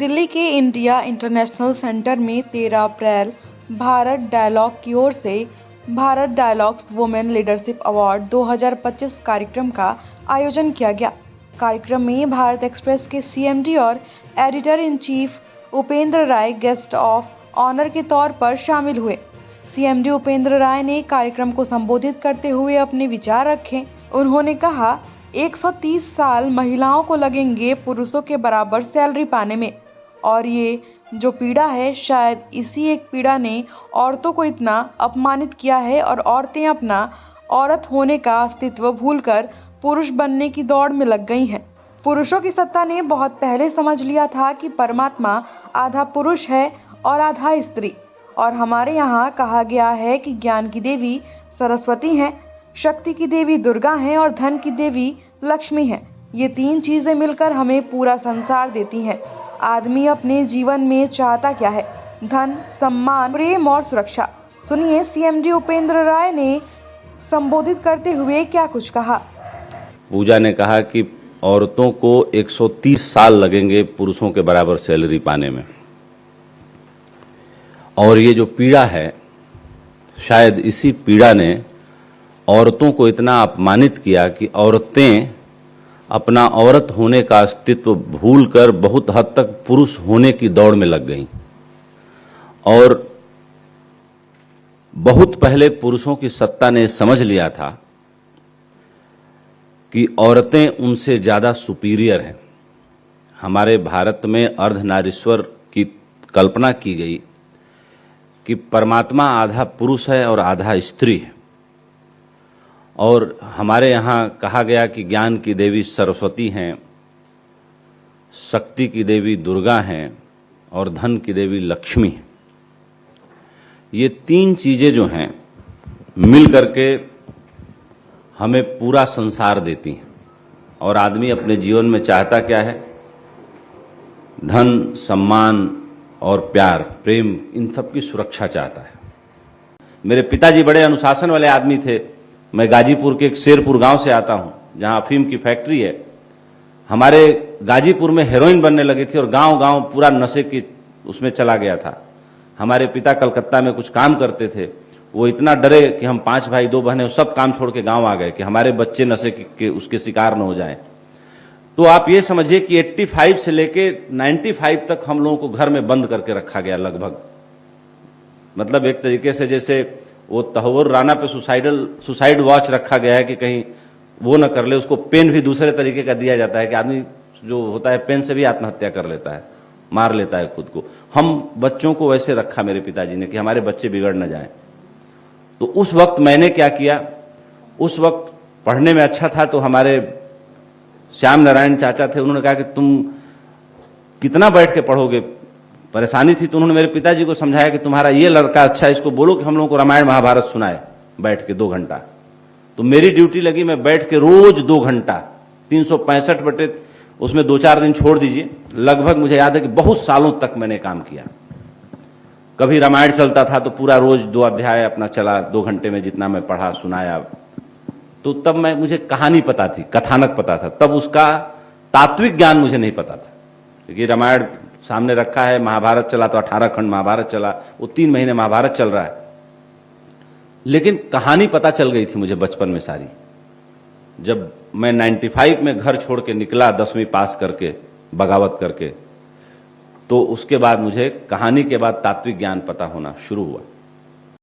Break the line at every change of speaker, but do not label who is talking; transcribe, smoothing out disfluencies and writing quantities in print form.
दिल्ली के India international centre में 13 अप्रैल Bharat dialogue की ओर से Bharat dialogues women leadership award 2025 कार्यक्रम का आयोजन किया गया। कार्यक्रम में भारत एक्सप्रेस के सीएमडी और editor in chief Upendra Rai guest of honour के तौर पर शामिल हुए। सीएमडी उपेंद्र राय ने कार्यक्रम को संबोधित करते हुए अपने विचार रखे। उन्होंने कहा, 130 साल महिलाओं को लगेंगे पुरुषों के बराबर सैलरी पाने में, और ये जो पीड़ा है, शायद इसी एक पीड़ा ने औरतों को इतना अपमानित किया है और औरतें अपना औरत होने का अस्तित्व भूलकर पुरुष बनने की दौड़ में लग गई हैं। पुरुषों की सत्ता ने बहुत पहले समझ लिया था कि परमात्मा आधा पुरुष है और आधा स्त्री, और हमारे यहाँ कहा गया है कि ज्ञान की देवी सरस्वती हैं, शक्ति की देवी दुर्गा हैं और धन की देवी लक्ष्मी हैं। ये तीन चीज़ें मिलकर हमें पूरा संसार देती हैं। आदमी अपने जीवन में चाहता क्या है? धन, सम्मान, प्रेम और सुरक्षा। सुनिए सीएमडी उपेंद्र राय ने संबोधित करते हुए क्या कुछ कहा।
पूजा ने कहा कि औरतों को 130 साल लगेंगे पुरुषों के बराबर सैलरी पाने में, और ये जो पीड़ा है, शायद इसी पीड़ा ने औरतों को इतना अपमानित किया कि औरतें अपना औरत होने का अस्तित्व भूलकर बहुत हद तक पुरुष होने की दौड़ में लग गईं। और बहुत पहले पुरुषों की सत्ता ने समझ लिया था कि औरतें उनसे ज्यादा सुपीरियर हैं। हमारे भारत में अर्धनारीश्वर की कल्पना की गई कि परमात्मा आधा पुरुष है और आधा स्त्री है, और हमारे यहाँ कहा गया कि ज्ञान की देवी सरस्वती हैं, शक्ति की देवी दुर्गा हैं और धन की देवी लक्ष्मी हैं। ये तीन चीजें जो हैं मिल करके हमें पूरा संसार देती हैं, और आदमी अपने जीवन में चाहता क्या है? धन, सम्मान और प्यार, प्रेम, इन सब की सुरक्षा चाहता है। मेरे पिताजी बड़े अनुशासन वाले आदमी थे। मैं गाजीपुर के एक शेरपुर गांव से आता हूं, जहां अफीम की फैक्ट्री है। हमारे गाजीपुर में हेरोइन बनने लगी थी और गांव-गांव पूरा नशे की उसमें चला गया था। हमारे पिता कलकत्ता में कुछ काम करते थे। वो इतना डरे कि हम 5 भाई 2 बहनें सब काम छोड़ के गांव आ गए कि हमारे बच्चे नशे के उसके शिकार न हो जाएं। तो आप ये समझिए कि 85 से लेके 95 तक हम लोगों को घर में बंद करके रखा गया लगभग। मतलब एक तरीके से जैसे वो तहव्वुर राना पे सुसाइड वॉच रखा गया है कि कहीं वो न कर ले। उसको पेन भी दूसरे तरीके का दिया जाता है कि आदमी जो होता है पेन से भी आत्महत्या कर लेता है, मार लेता है खुद को। हम बच्चों को वैसे रखा मेरे पिताजी ने कि हमारे बच्चे बिगड़ न जाएं। तो उस वक्त मैंने क्या किया, उस वक्त पढ़ने में अच्छा था, तो हमारे श्याम नारायण चाचा थे, उन्होंने कहा कि तुम कितना बैठ के पढ़ोगे, परेशानी थी। तो उन्होंने मेरे पिताजी को समझाया कि तुम्हारा ये लड़का अच्छा है, इसको बोलो कि हम लोगों को रामायण महाभारत सुनाए बैठ के 2 घंटा। तो मेरी ड्यूटी लगी, मैं बैठ के रोज 2 घंटा 365 बटे उसमें 2-4 दिन छोड़ दीजिए, लगभग मुझे याद है कि बहुत सालों तक मैंने काम किया। कभी रामायण चलता था तो पूरा रोज 2 अध्याय अपना चला, 2 घंटे में जितना मैं पढ़ा सुनाया। तो तब मुझे कहानी पता थी, कथानक पता था, तब उसका तात्विक ज्ञान मुझे नहीं पता था। क्योंकि रामायण सामने रखा है, महाभारत चला तो 18 खंड महाभारत चला, वो 3 महीने महाभारत चल रहा है, लेकिन कहानी पता चल गई थी मुझे बचपन में सारी। जब मैं 95 में घर छोड़ के निकला 10वीं पास करके, बगावत करके, तो उसके बाद मुझे कहानी के बाद तात्विक ज्ञान पता होना शुरू हुआ।